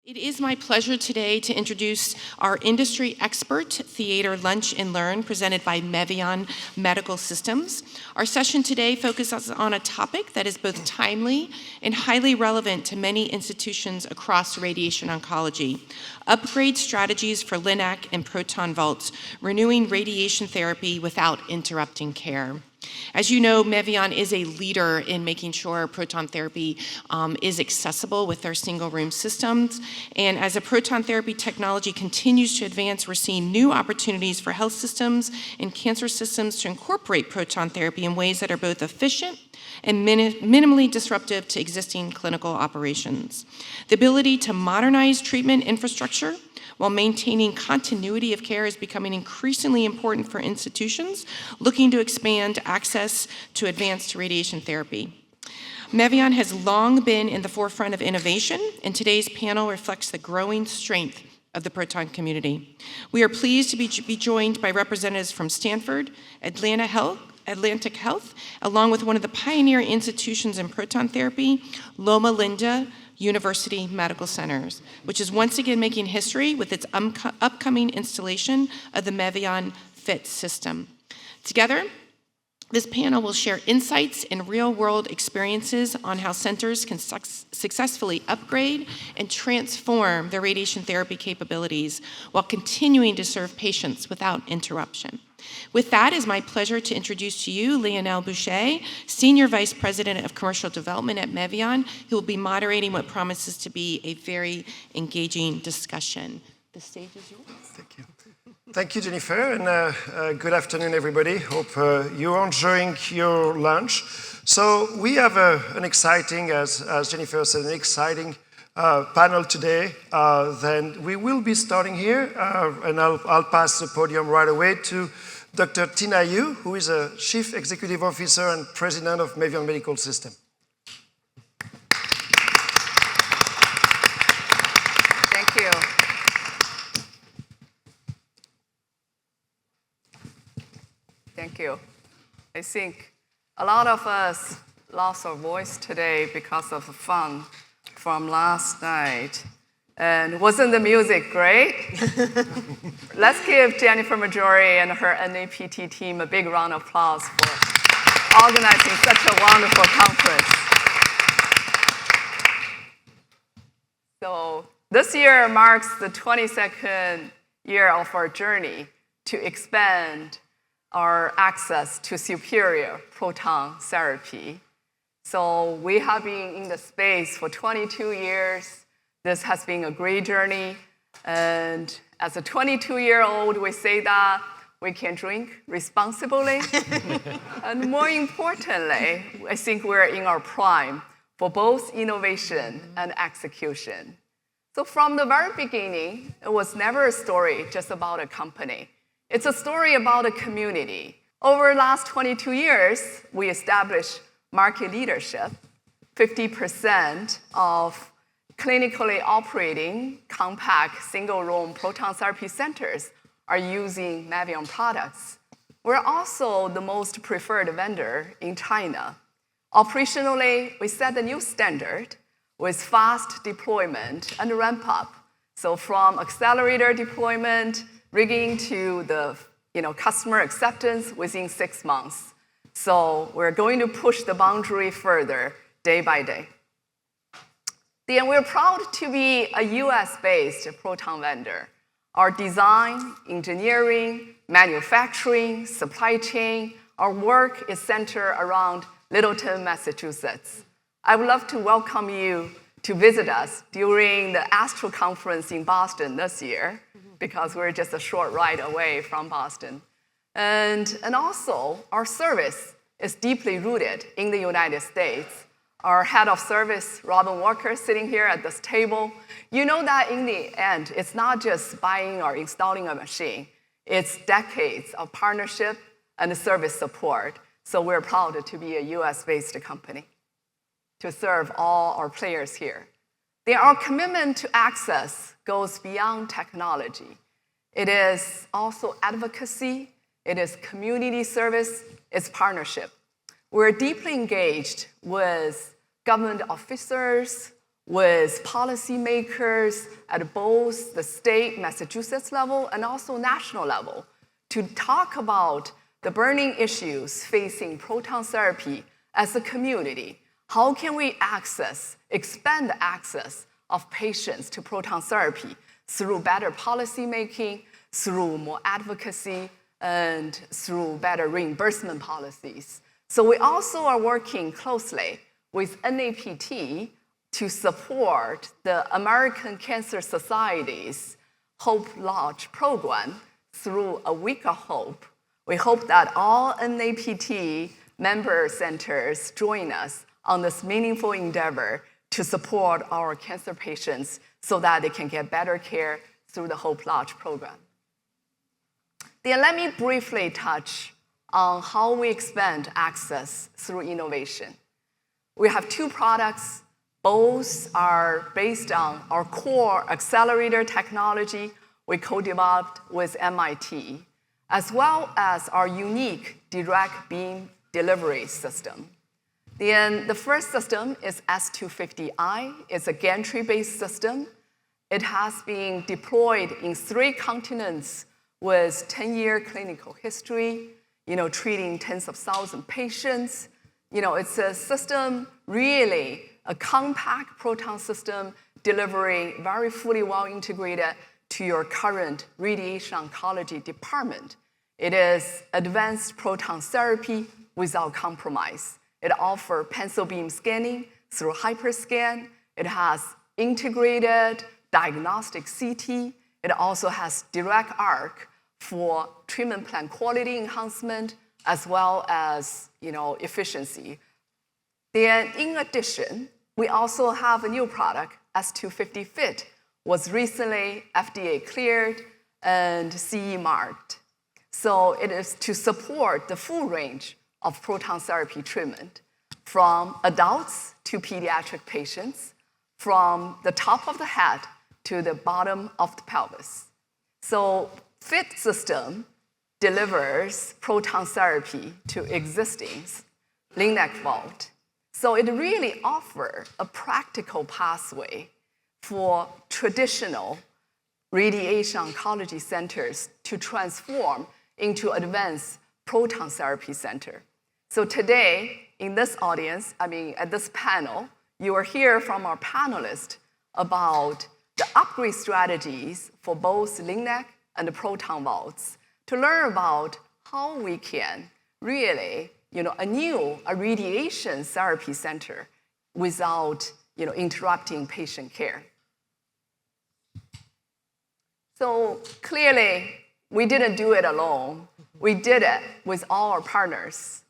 It is my pleasure today to introduce our industry expert, Theater Lunch and Learn, presented by Mevion Medical Systems. Our session today focuses on a topic that is both timely and highly relevant to many institutions across radiation oncology: upgrade strategies for Linac and Proton vaults, renewing radiation therapy without interrupting care. As you know, Mevion is a leader in making sure proton therapy is accessible with their single-room systems. And as the proton therapy technology continues to advance, we're seeing new opportunities for health systems and cancer systems to incorporate proton therapy in ways that are both efficient and minimally disruptive to existing clinical operations. The ability to modernize treatment infrastructure while maintaining continuity of care is becoming increasingly important for institutions looking to expand access to advanced radiation therapy. Mevion has long been in the forefront of innovation, and today's panel reflects the growing strength of the proton community. We are pleased to be joined by representatives from Stanford, Atlantic Health, along with one of the pioneer institutions in proton therapy, Loma University Medical Centers, which is once again making history with its upcoming installation of the Mevion FIT system. Together, this panel will share insights and real-world experiences on how centers can successfully upgrade and transform their radiation therapy capabilities while continuing to serve patients without interruption. With that, it's my pleasure to introduce to you Lionel Boucher, Senior Vice President of Commercial Development at Mevion, who will be moderating what promises to be a very engaging discussion. The stage is yours. Thank you. Thank you, Jennifer, and good afternoon, everybody. Hope you're enjoying your lunch. So we have an exciting, as Jennifer said, an exciting panel today. Then we will be starting here, and I'll pass the podium right away to Dr. Tina Yu, who is a Chief Executive Officer and President of Mevion Medical System. Thank you. Thank you. I think a lot of us lost our voice today because of the fun from last night. And wasn't the music great? Let's give Jennifer Majori and her NAPT team a big round of applause for organizing such a wonderful conference. So this year marks the 22nd year of our journey to expand our access to superior proton therapy. So we have been in the space for 22 years. This has been a great journey, and as a 22-year-old, we say that we can drink responsibly. And more importantly, I think we're in our prime for both innovation and execution. So from the very beginning, it was never a story just about a company. It's a story about a community. Over the last 22 years, we established market leadership. 50% of clinically operating compact single-room proton therapy centers are using Mevion products. We're also the most preferred vendor in China. Operationally, we set a new standard with fast deployment and ramp up. So from accelerator deployment, rigging to the customer acceptance within 6 months. So we're going to push the boundary further day by day. And we're proud to be a US-based proton vendor. Our design, engineering, manufacturing, supply chain, our work is centered around Littleton, Massachusetts. I would love to welcome you to visit us during the Astro Conference in Boston this year, because we're just a short ride away from Boston. And also, our service is deeply rooted in the United States. Our head of service, Robin Walker, sitting here at this table. You know that in the end, it's not just buying or installing a machine. It's decades of partnership and service support. So we're proud to be a US-based company to serve all our players here. Our commitment to access goes beyond technology. It is also advocacy, it is community service, it's partnership. We're deeply engaged with government officers, with policymakers at both the state, Massachusetts level, and also national level to talk about the burning issues facing proton therapy as a community. How can we expand the access of patients to proton therapy through better policymaking, through more advocacy, and through better reimbursement policies. So we also are working closely with NAPT to support the American Cancer Society's Hope Lodge program through A Week of Hope. We hope that all NAPT member centers join us on this meaningful endeavor to support our cancer patients so that they can get better care through the Hope Lodge program. Then let me briefly touch on how we expand access through innovation. We have two products. Both are based on our core accelerator technology we co-developed with MIT, as well as our unique direct beam delivery system. Then the first system is S250i. It's a gantry-based system. It has been deployed in 3 continents with 10-year clinical history, treating tens of thousands of patients. It's a system, really a compact proton system, delivery very fully well integrated to your current radiation oncology department. It is advanced proton therapy without compromise. It offers pencil beam scanning through hyperscan. It has integrated diagnostic CT. It also has direct arc for treatment plan quality enhancement as well as efficiency. Then in addition, we also have a new product, S250 Fit, was recently FDA cleared and CE marked. So it is to support the full range of proton therapy treatment, from adults to pediatric patients, from the top of the head to the bottom of the pelvis. So FIT system delivers proton therapy to existing Linac vault. So it really offers a practical pathway for traditional radiation oncology centers to transform into advanced proton therapy center. So today, in this audience, at this panel, you will hear from our panelists about the upgrade strategies for both Linac and the proton vaults to learn about how we can really, a radiation therapy center without, interrupting patient care. So clearly, we didn't do it alone. We did it with all our partners.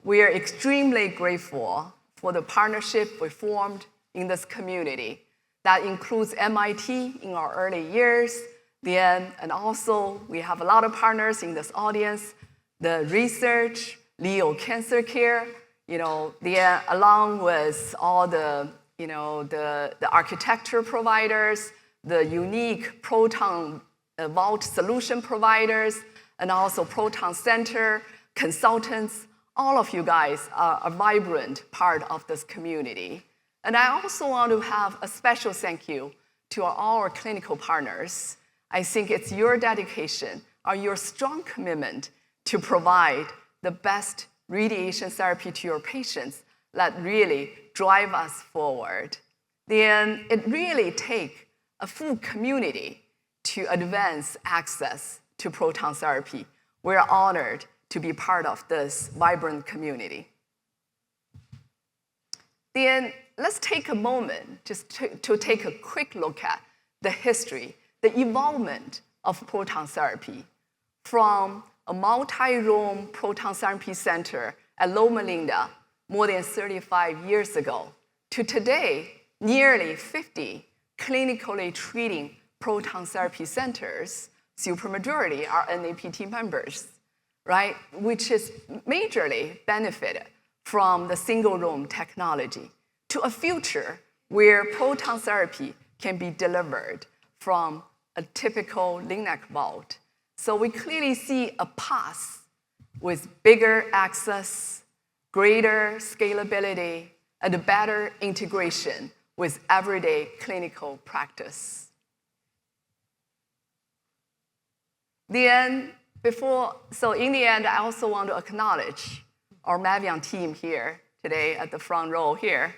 We are extremely grateful for the partnership we formed in this community. That includes MIT in our early years, and also we have a lot of partners in this audience, the research, Leo Cancer Care, along with all the architecture providers, the unique proton vault solution providers, and also proton center consultants. All of you guys are a vibrant part of this community. And I also want to have a special thank you to all our clinical partners. I think it's your dedication or your strong commitment to provide the best radiation therapy to your patients that really drive us forward. Then it really takes a full community to advance access to proton therapy. We're honored to be part of this vibrant community. Then let's take a moment just to take a quick look at the history, the evolvement of proton therapy from a multi-room proton therapy center at Loma more than 35 years ago to today, nearly 50 clinically treating proton therapy centers. Supermajority are NAPT members, right? Which is majorly benefited from the single-room technology to a future where proton therapy can be delivered from a typical Linac vault. So we clearly see a path with bigger access, greater scalability, and better integration with everyday clinical practice. In the end, I also want to acknowledge our Mevion team here today at the front row here.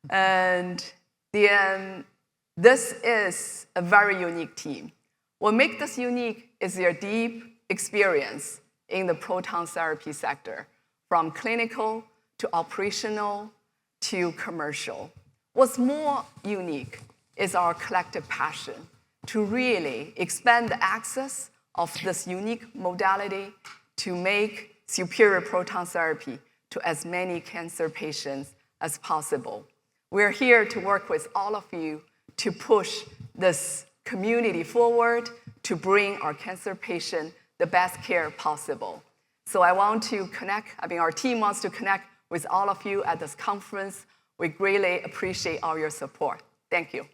And this is a very unique team. What makes this unique is their deep experience in the proton therapy sector, from clinical to operational to commercial. What's more unique is our collective passion to really expand the access of this unique modality to make superior proton therapy to as many cancer patients as possible. We're here to work with all of you to push this community forward to bring our cancer patient the best care possible. So I want to connect, our team wants to connect with all of you at this conference. We greatly appreciate all your support. Thank you.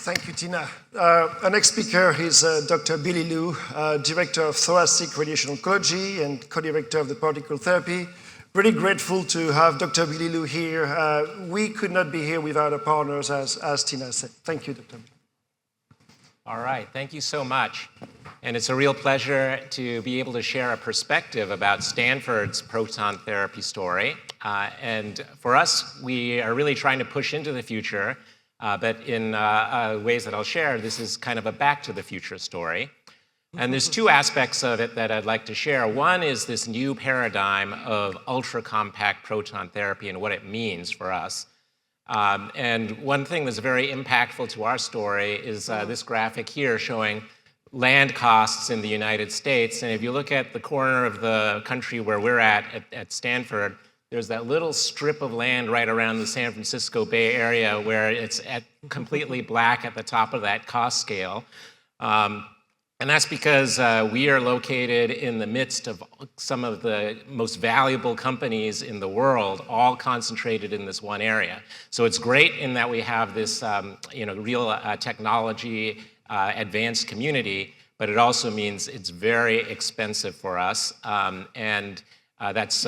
Thank you, Tina. Our next speaker is Dr. Billy Liu, Director of Thoracic Radiation Oncology and Co-Director of the Particle Therapy. Really grateful to have Dr. Billy Liu here. We could not be here without our partners, as Tina said. Thank you, Dr. Liu. All right, thank you so much. And it's a real pleasure to be able to share a perspective about Stanford's proton therapy story. And for us, we are really trying to push into the future, but in ways that I'll share, this is kind of a back to the future story. And there's two aspects of it that I'd like to share. One is this new paradigm of ultra-compact proton therapy and what it means for us. And one thing that's very impactful to our story is this graphic here showing land costs in the United States. And if you look at the corner of the country where we're at Stanford, there's that little strip of land right around the San Francisco Bay Area where it's completely black at the top of that cost scale. And that's because we are located in the midst of some of the most valuable companies in the world, all concentrated in this one area. So it's great in that we have this real technology advanced community, but it also means it's very expensive for us. That's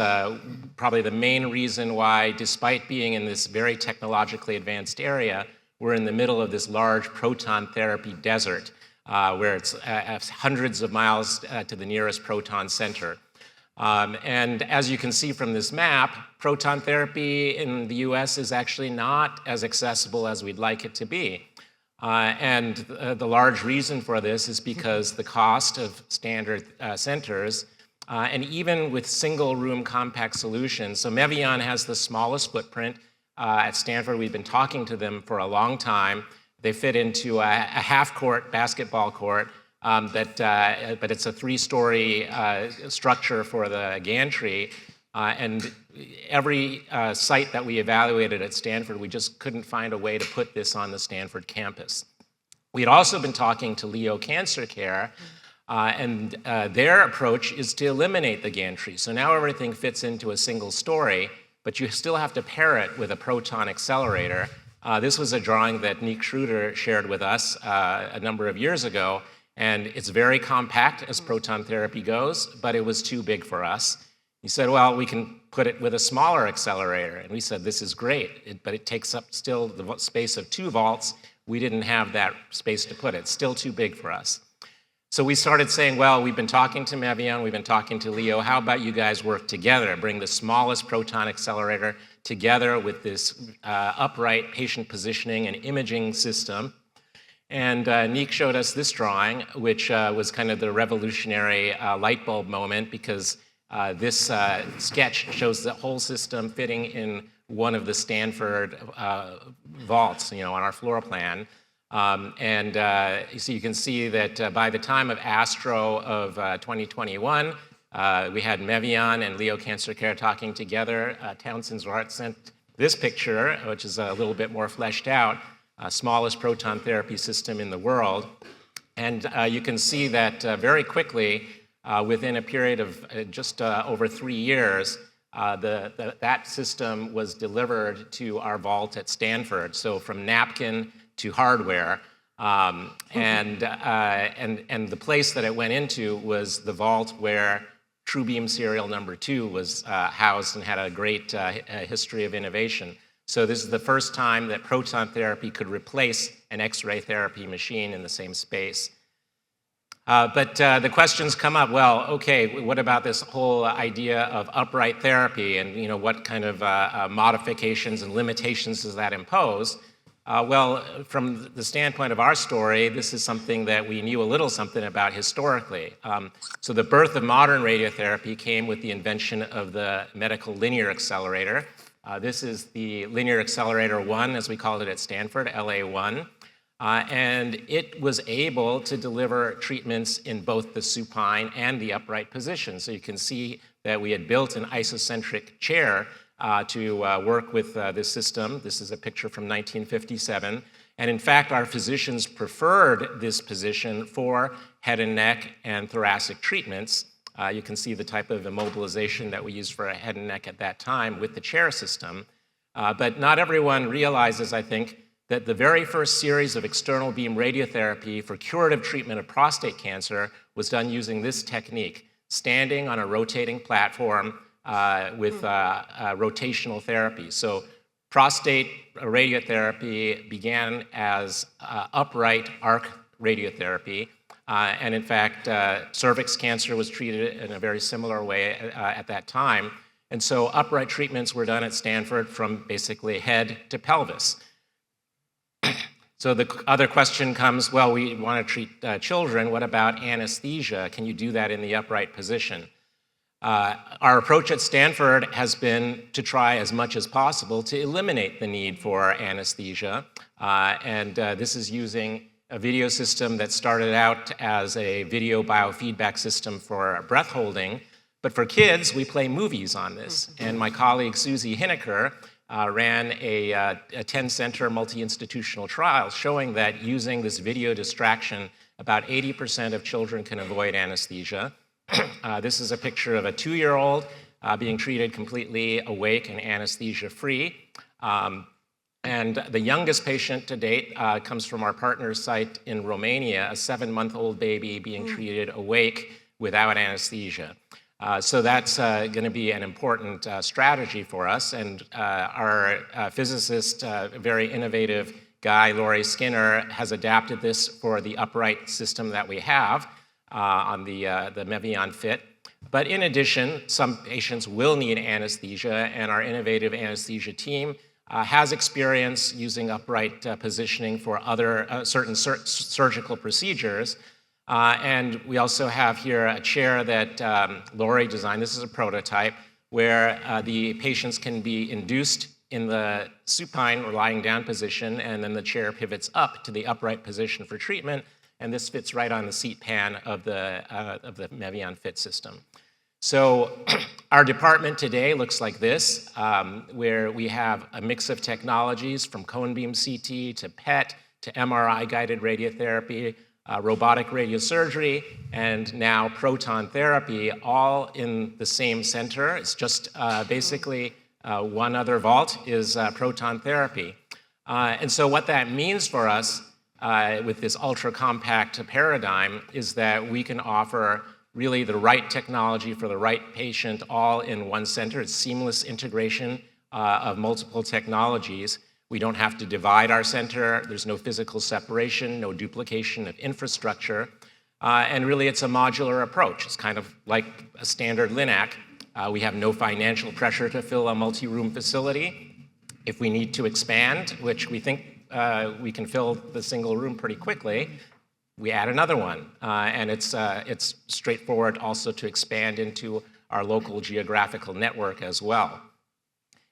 probably the main reason why, despite being in this very technologically advanced area, we're in the middle of this large proton therapy desert. Where it's hundreds of miles to the nearest proton center. And as you can see from this map, proton therapy in the US is actually not as accessible as we'd like it to be. And the large reason for this is because the cost of standard centers, and even with single room compact solutions, so Mevion has the smallest footprint. At Stanford, we've been talking to them for a long time. They fit into a half-court basketball court, but it's a three-story structure for the gantry. And every site that we evaluated at Stanford, we just couldn't find a way to put this on the Stanford campus. We'd also been talking to Leo Cancer Care, and their approach is to eliminate the gantry. So now everything fits into a single story, but you still have to pair it with a proton accelerator. This was a drawing that Nick Schroeder shared with us a number of years ago, and it's very compact as proton therapy goes, but it was too big for us. He said, well, we can put it with a smaller accelerator. And we said, this is great, but it takes up still the space of 2 volts. We didn't have that space to put it. Still too big for us. So we started saying, well, we've been talking to Mevion, we've been talking to Leo. How about you guys work together, bring the smallest proton accelerator together with this upright patient positioning and imaging system. And Nick showed us this drawing, which was kind of the revolutionary light bulb moment, because this sketch shows the whole system fitting in one of the Stanford vaults, on our floor plan. So you can see that by the time of ASTRO of 2021, we had Mevion and Leo Cancer Care talking together. Townsend Zwart sent this picture, which is a little bit more fleshed out, smallest proton therapy system in the world. And you can see that very quickly, within a period of just over 3 years, that system was delivered to our vault at Stanford. So from napkin to hardware. And the place that it went into was the vault where TrueBeam serial number 2 was housed and had a great history of innovation. So this is the first time that proton therapy could replace an X-ray therapy machine in the same space. But the questions come up, well, okay, what about this whole idea of upright therapy, and what kind of modifications and limitations does that impose? Well, from the standpoint of our story, this is something that we knew a little something about historically. So the birth of modern radiotherapy came with the invention of the medical linear accelerator. This is the Linear Accelerator 1, as we called it at Stanford, LA1. And it was able to deliver treatments in both the supine and the upright position. So you can see that we had built an isocentric chair to work with this system. This is a picture from 1957. And in fact, our physicians preferred this position for head and neck and thoracic treatments. You can see the type of immobilization that we used for head and neck at that time with the chair system. But not everyone realizes, I think, that the very first series of external beam radiotherapy for curative treatment of prostate cancer was done using this technique, standing on a rotating platform with rotational therapy. So prostate radiotherapy began as upright arc radiotherapy. And in fact, cervix cancer was treated in a very similar way at that time. And so upright treatments were done at Stanford from basically head to pelvis. So the other question comes, well, we want to treat children. What about anesthesia? Can you do that in the upright position? Our approach at Stanford has been to try as much as possible to eliminate the need for anesthesia. This is using a video system that started out as a video biofeedback system for breath holding. But for kids, we play movies on this. And my colleague, Susie Hineker, ran a 10-center multi-institutional trial showing that using this video distraction, about 80% of children can avoid anesthesia. This is a picture of a 2-year-old being treated completely awake and anesthesia-free. And the youngest patient to date comes from our partner site in Romania, a 7-month-old baby being treated awake without anesthesia. So that's going to be an important strategy for us. And our physicist, very innovative guy, Laurie Skinner, has adapted this for the upright system that we have on the Mevion Fit. But in addition, some patients will need anesthesia, and our innovative anesthesia team has experience using upright positioning for other certain surgical procedures. And we also have here a chair that Laurie designed. This is a prototype where the patients can be induced in the supine or lying down position, and then the chair pivots up to the upright position for treatment. And this fits right on the seat pan of the Mevion Fit system. So our department today looks like this, where we have a mix of technologies from cone beam CT to PET to MRI-guided radiotherapy, robotic radiosurgery, and now proton therapy, all in the same center. It's just basically one other vault is proton therapy. And so what that means for us with this ultra-compact paradigm is that we can offer really the right technology for the right patient all in one center. It's seamless integration of multiple technologies. We don't have to divide our center. There's no physical separation, no duplication of infrastructure. And really, it's a modular approach. It's kind of like a standard Linac. We have no financial pressure to fill a multi-room facility. If we need to expand, which we think we can fill the single room pretty quickly, we add another one. And it's straightforward also to expand into our local geographical network as well.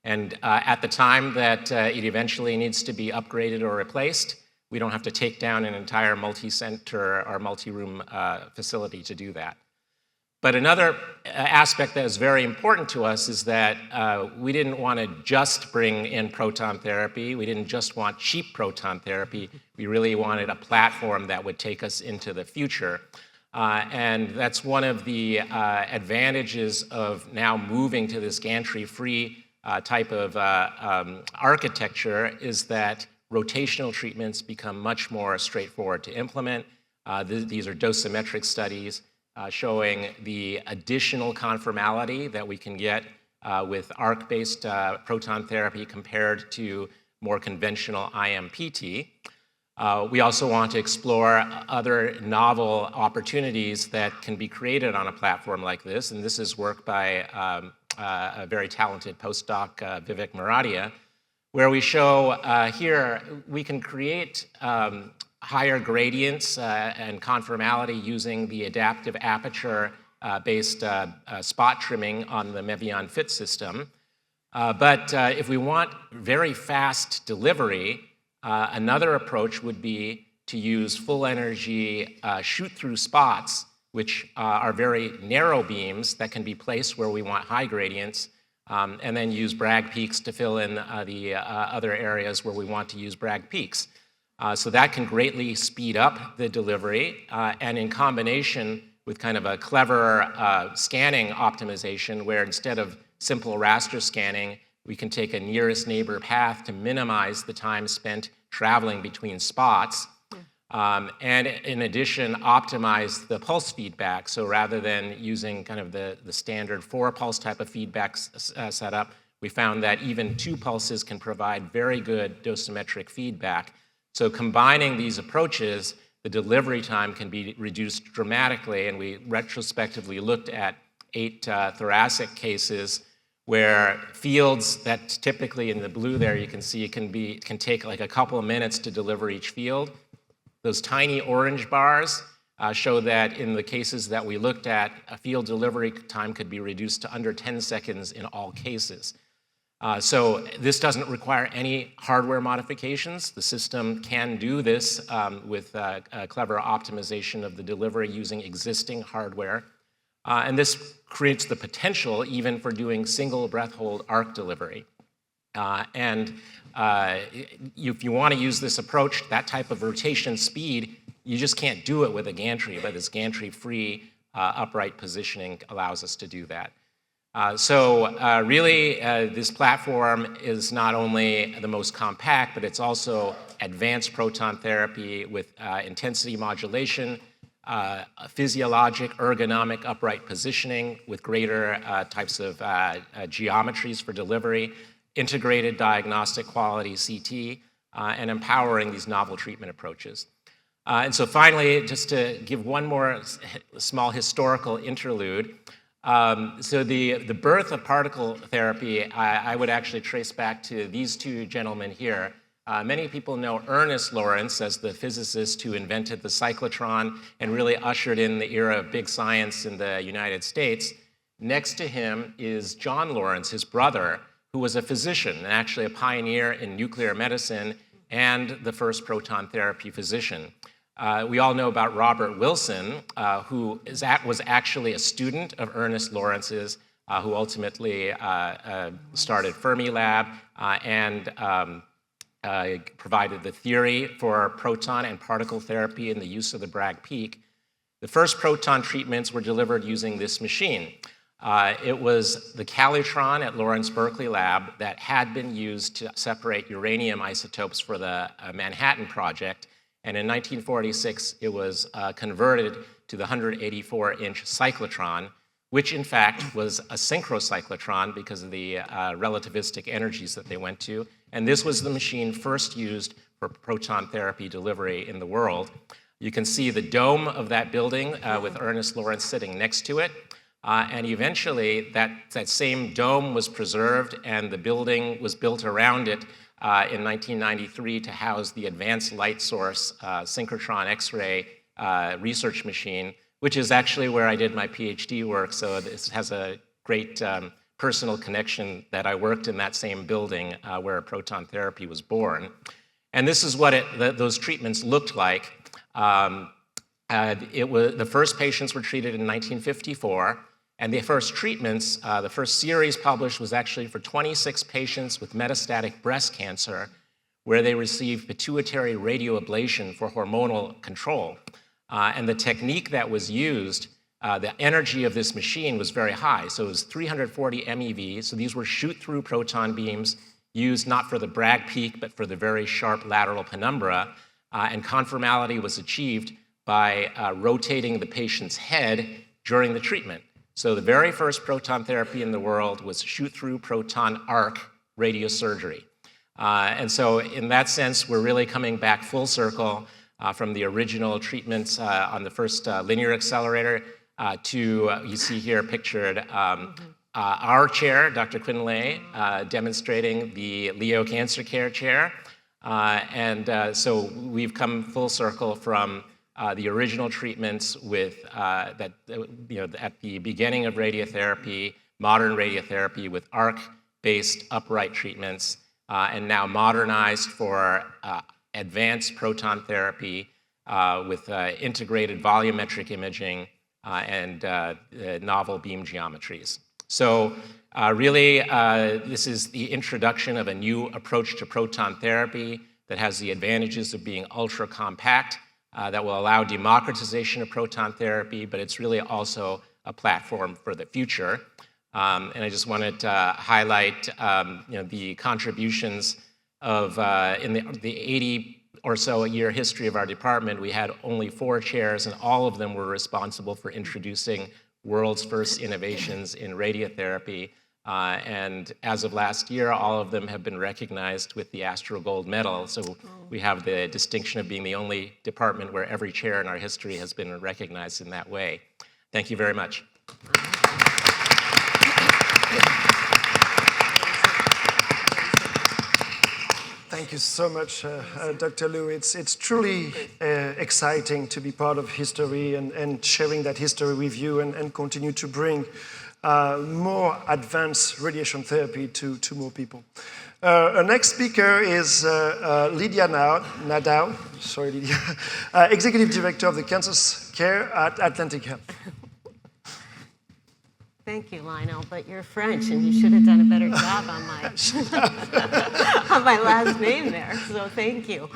And at the time that it eventually needs to be upgraded or replaced, we don't have to take down an entire multi-center or multi-room facility to do that. But another aspect that is very important to us is that we didn't want to just bring in proton therapy. We didn't just want cheap proton therapy. We really wanted a platform that would take us into the future. And that's one of the advantages of now moving to this gantry-free type of architecture is that rotational treatments become much more straightforward to implement. These are dosimetric studies. showing the additional conformality that we can get with arc-based proton therapy compared to more conventional IMPT. We also want to explore other novel opportunities that can be created on a platform like this, and this is work by a very talented postdoc, Vivek Maradia, where we show here we can create higher gradients and conformality using the adaptive aperture-based spot trimming on the Mevion Fit system. But if we want very fast delivery, another approach would be to use full energy shoot-through spots, which are very narrow beams that can be placed where we want high gradients, and then use Bragg peaks to fill in the other areas where we want to use Bragg peaks. So that can greatly speed up the delivery, and in combination with kind of a clever scanning optimization where instead of simple raster scanning, we can take a nearest neighbor path to minimize the time spent traveling between spots. And in addition, optimize the pulse feedback. So rather than using kind of the standard 4-pulse type of feedback setup, we found that even 2 pulses can provide very good dosimetric feedback. So combining these approaches, the delivery time can be reduced dramatically, and we retrospectively looked at 8 thoracic cases where fields that typically in the blue there you can see can take like a couple of minutes to deliver each field. Those tiny orange bars show that in the cases that we looked at, a field delivery time could be reduced to under 10 seconds in all cases. So this doesn't require any hardware modifications. The system can do this with a clever optimization of the delivery using existing hardware. And this creates the potential even for doing single breath hold arc delivery. If you want to use this approach, that type of rotation speed, you just can't do it with a gantry, but this gantry-free upright positioning allows us to do that. Really, this platform is not only the most compact, but it's also advanced proton therapy with intensity modulation, physiologic ergonomic upright positioning with greater types of geometries for delivery, integrated diagnostic quality CT, and empowering these novel treatment approaches. And so finally, just to give one more small historical interlude, so the birth of particle therapy, I would actually trace back to these 2 gentlemen here. Many people know Ernest Lawrence as the physicist who invented the cyclotron and really ushered in the era of big science in the United States. Next to him is John Lawrence, his brother, who was a physician and actually a pioneer in nuclear medicine and the first proton therapy physician. We all know about Robert Wilson, who was actually a student of Ernest Lawrence's, who ultimately started Fermilab and provided the theory for proton and particle therapy and the use of the Bragg peak. The first proton treatments were delivered using this machine. It was the Calitron at Lawrence Berkeley Lab that had been used to separate uranium isotopes for the Manhattan Project. And in 1946, it was converted to the 184-inch cyclotron, which in fact was a synchrocyclotron because of the relativistic energies that they went to. And this was the machine first used for proton therapy delivery in the world. You can see the dome of that building with Ernest Lawrence sitting next to it. And eventually, that same dome was preserved, and the building was built around it in 1993 to house the Advanced Light Source synchrotron X-ray research machine, which is actually where I did my PhD work. So this has a great personal connection that I worked in that same building where proton therapy was born. And this is what those treatments looked like. The first patients were treated in 1954. And the first treatments, the first series published was actually for 26 patients with metastatic breast cancer, where they received pituitary radioablation for hormonal control. And the technique that was used, the energy of this machine was very high. So it was 340 MeV. So these were shoot-through proton beams used not for the Bragg peak, but for the very sharp lateral penumbra. And conformality was achieved by rotating the patient's head during the treatment. So the very first proton therapy in the world was shoot-through proton arc radiosurgery. And so in that sense, we're really coming back full circle from the original treatments on the first linear accelerator to, you see here pictured, our chair, Dr. Quinn Lay, demonstrating the Leo Cancer Care Chair. So we've come full circle from the original treatments with at the beginning of radiotherapy, modern radiotherapy with arc-based upright treatments, and now modernized for advanced proton therapy with integrated volumetric imaging and novel beam geometries. So really, this is the introduction of a new approach to proton therapy that has the advantages of being ultra compact, that will allow democratization of proton therapy, but it's really also a platform for the future. And I just wanted to highlight the contributions of, in the 80 or so year history of our department, we had only 4 chairs, and all of them were responsible for introducing world's first innovations in radiotherapy. And as of last year, all of them have been recognized with the Astro Gold Medal. So we have the distinction of being the only department where every chair in our history has been recognized in that way. Thank you very much. Thank you so much, Dr. Liu. It's truly exciting to be part of history and sharing that history with you and continue to bring more advanced radiation therapy to more people. Our next speaker is Lydia Nadau, Executive Director of the Cancer Care at Atlantic Health. Thank you, Lionel, but you're French, and you should have done a better job on my on my last name there. So thank you.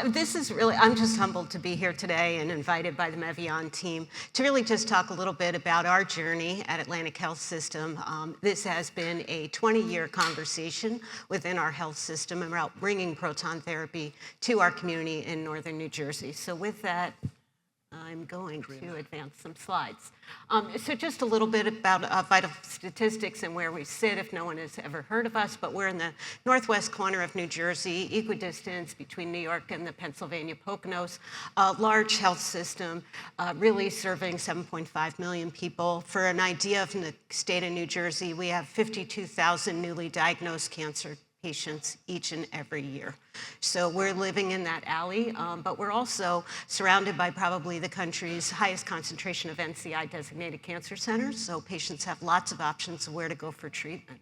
This is really, I'm just humbled to be here today and invited by the Mevion team to really just talk a little bit about our journey at Atlantic Health System. This has been a 20-year conversation within our health system about bringing proton therapy to our community in northern New Jersey. So with that, I'm going to advance some slides. So just a little bit about vital statistics and where we sit if no one has ever heard of us, but we're in the northwest corner of New Jersey, equidistant between New York and the Pennsylvania Poconos, a large health system really serving 7.5 million people. For an idea of the state of New Jersey, we have 52,000 newly diagnosed cancer patients each and every year. So we're living in that alley, but we're also surrounded by probably the country's highest concentration of NCI designated cancer centers, so patients have lots of options of where to go for treatment.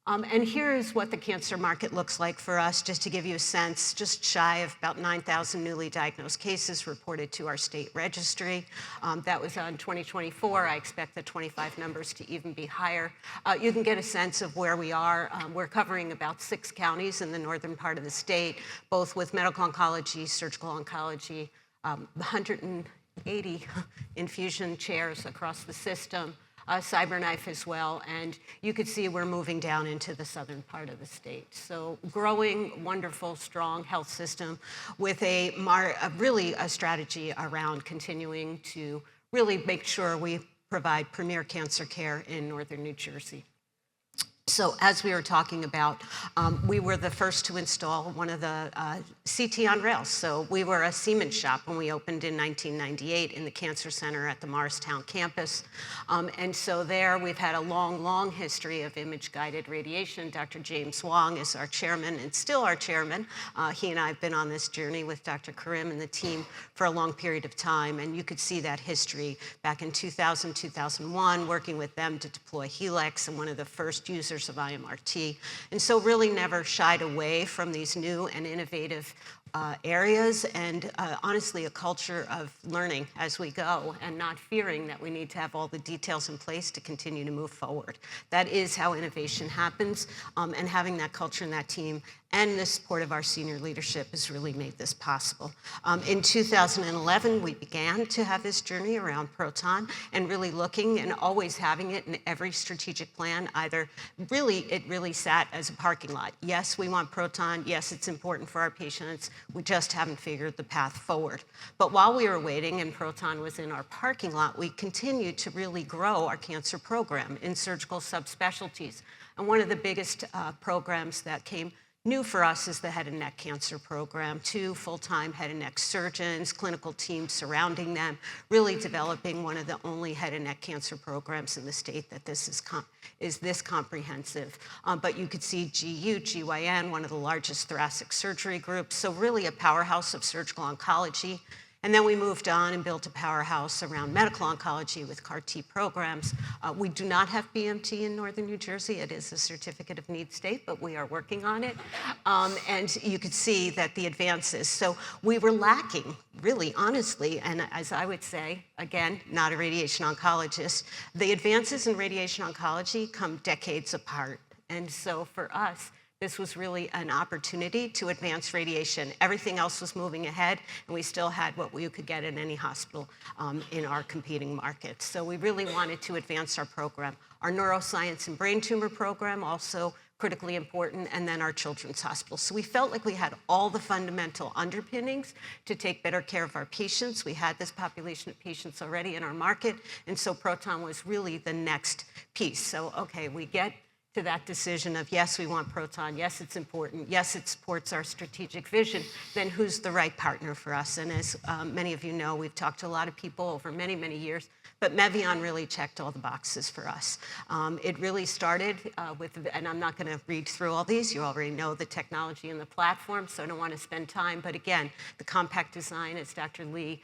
And here is what the cancer market looks like for us, just to give you a sense, just shy of about 9,000 newly diagnosed cases reported to our state registry. That was on 2024. I expect the 25 numbers to even be higher. You can get a sense of where we are. We're covering about 6 counties in the northern part of the state, both with medical oncology, surgical oncology, 180 infusion chairs across the system, CyberKnife as well, and you could see we're moving down into the southern part of the state. So growing, wonderful, strong health system with really a strategy around continuing to really make sure we provide premier cancer care in northern New Jersey. So as we were talking about, we were the first to install one of the CT on rails. So we were a Siemens shop when we opened in 1998 in the Cancer Center at the Morristown campus. And so there we've had a long, long history of image-guided radiation. Dr. James Wong is our chairman and still our chairman. He and I have been on this journey with Dr. Karim and the team for a long period of time. And you could see that history back in 2000, 2001, working with them to deploy Helix and one of the first users of IMRT, and so really never shied away from these new and innovative areas, and honestly a culture of learning as we go and not fearing that we need to have all the details in place to continue to move forward. That is how innovation happens, and having that culture and that team and the support of our senior leadership has really made this possible. In 2011, we began to have this journey around Proton and really looking and always having it in every strategic plan. It really sat as a parking lot. Yes, we want Proton. Yes, it's important for our patients. We just haven't figured the path forward. But while we were waiting and Proton was in our parking lot, we continued to really grow our cancer program in surgical subspecialties. And one of the biggest programs that came new for us is the head and neck cancer program. 2 full-time head and neck surgeons, clinical teams surrounding them, really developing one of the only head and neck cancer programs in the state that is this comprehensive. But you could see GU, GYN, one of the largest thoracic surgery groups, so really a powerhouse of surgical oncology. And then we moved on and built a powerhouse around medical oncology with CAR-T programs. We do not have BMT in Northern New Jersey. It is a certificate of need state, but we are working on it. And you could see that the advances. So we were lacking, really, honestly, and as I would say, again, not a radiation oncologist, the advances in radiation oncology come decades apart. And so for us, this was really an opportunity to advance radiation. Everything else was moving ahead, and we still had what you could get in any hospital in our competing markets. So we really wanted to advance our program. Our neuroscience and brain tumor program, also critically important, and then our children's hospital. So we felt like we had all the fundamental underpinnings to take better care of our patients. We had this population of patients already in our market, and so Proton was really the next piece. So, okay, we get to that decision of, yes, we want Proton, yes, it's important, yes, it supports our strategic vision, then who's the right partner for us? And as many of you know, we've talked to a lot of people over many, many years, but Mevion really checked all the boxes for us. It really started with, and I'm not gonna read through all these, you already know the technology and the platform, so I don't wanna spend time, but again, the compact design, as Dr. Lee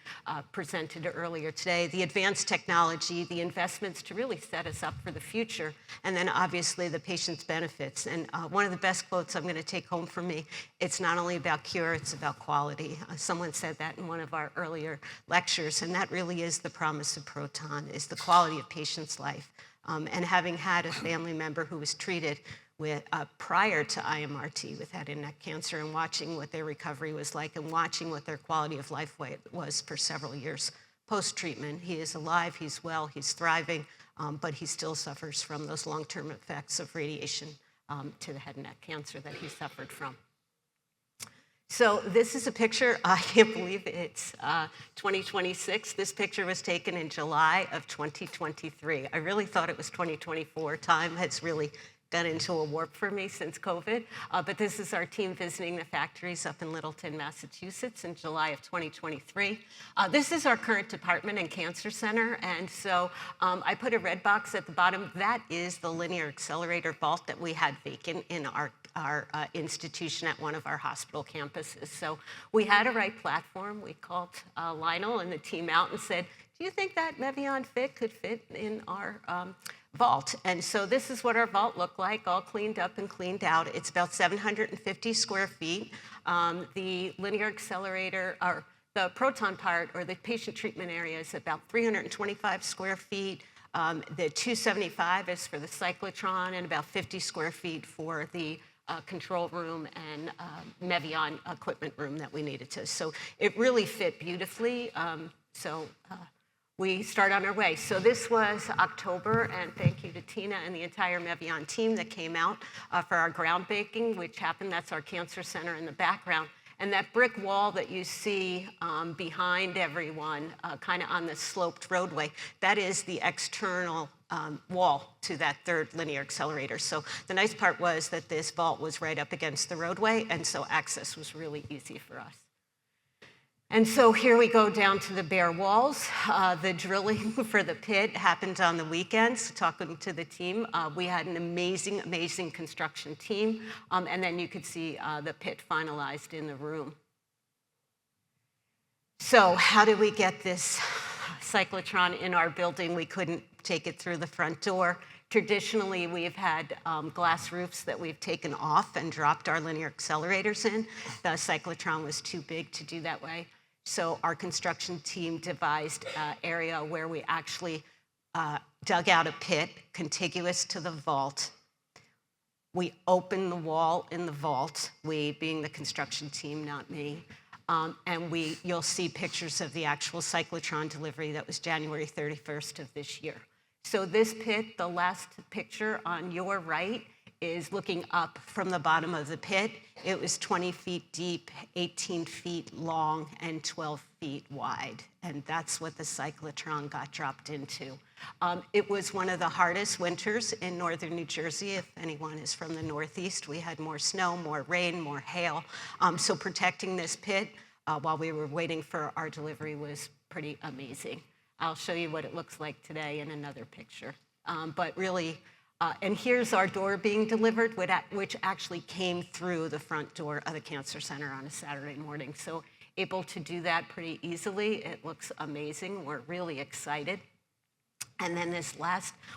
presented earlier today, the advanced technology, the investments to really set us up for the future, and then obviously the patient's benefits. And one of the best quotes I'm gonna take home from me, it's not only about cure, it's about quality. Someone said that in one of our earlier lectures, and that really is the promise of Proton, is the quality of patient's life. And having had a family member who was treated with, prior to IMRT with head and neck cancer, and watching what their recovery was like and watching what their quality of life was for several years post-treatment. He is alive, he's well, he's thriving, but he still suffers from those long-term effects of radiation to the head and neck cancer that he suffered from. So this is a picture, I can't believe it's 2026. This picture was taken in July of 2023. I really thought it was 2024. Time has really gone into a warp for me since COVID. But this is our team visiting the factories up in Littleton, Massachusetts in July of 2023. This is our current department and cancer center. And so I put a red box at the bottom. That is the linear accelerator vault that we had vacant in our institution at one of our hospital campuses. So we had a right platform. We called Lionel and the team out and said, do you think that Mevion fit could fit in our vault? And so this is what our vault looked like, all cleaned up and cleaned out. It's about 750 square feet. The linear accelerator, or the Proton part, or the patient treatment area, is about 325 square feet. The 275 is for the cyclotron, and about 50 square feet for the control room and Mevion equipment room that we needed to. So it really fit beautifully. We start on our way. So this was October, and thank you to Tina and the entire Mevion team that came out for our groundbreaking, which happened. That's our cancer center in the background. And that brick wall that you see behind everyone, kind of on the sloped roadway, that is the external wall to that third linear accelerator. So the nice part was that this vault was right up against the roadway, and so access was really easy for us. And so here we go down to the bare walls. The drilling for the pit happened on the weekends. Talking to the team, we had an amazing, amazing construction team. And then you could see the pit finalized in the room. So how did we get this cyclotron in our building? We couldn't take it through the front door. Traditionally, we've had glass roofs that we've taken off and dropped our linear accelerators in. The cyclotron was too big to do that way. So our construction team devised an area where we actually dug out a pit contiguous to the vault, We opened the wall in the vault, we being the construction team, not me. And you'll see pictures of the actual cyclotron delivery that was January 31st of this year. So this pit, the last picture on your right, is looking up from the bottom of the pit. It was 20 feet deep, 18 feet long, and 12 feet wide. And that's what the cyclotron got dropped into. It was one of the hardest winters in northern New Jersey. If anyone is from the Northeast, we had more snow, more rain, more hail. So protecting this pit while we were waiting for our delivery was pretty amazing. I'll show you what it looks like today in another picture. But really, and here's our door being delivered, which actually came through the front door of the Cancer Center on a Saturday morning. So able to do that pretty easily. It looks amazing. We're really excited. And then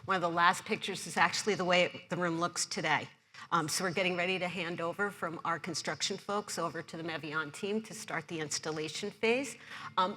one of the last pictures is actually the way the room looks today. So we're getting ready to hand over from our construction folks over to the Mevion team to start the installation phase.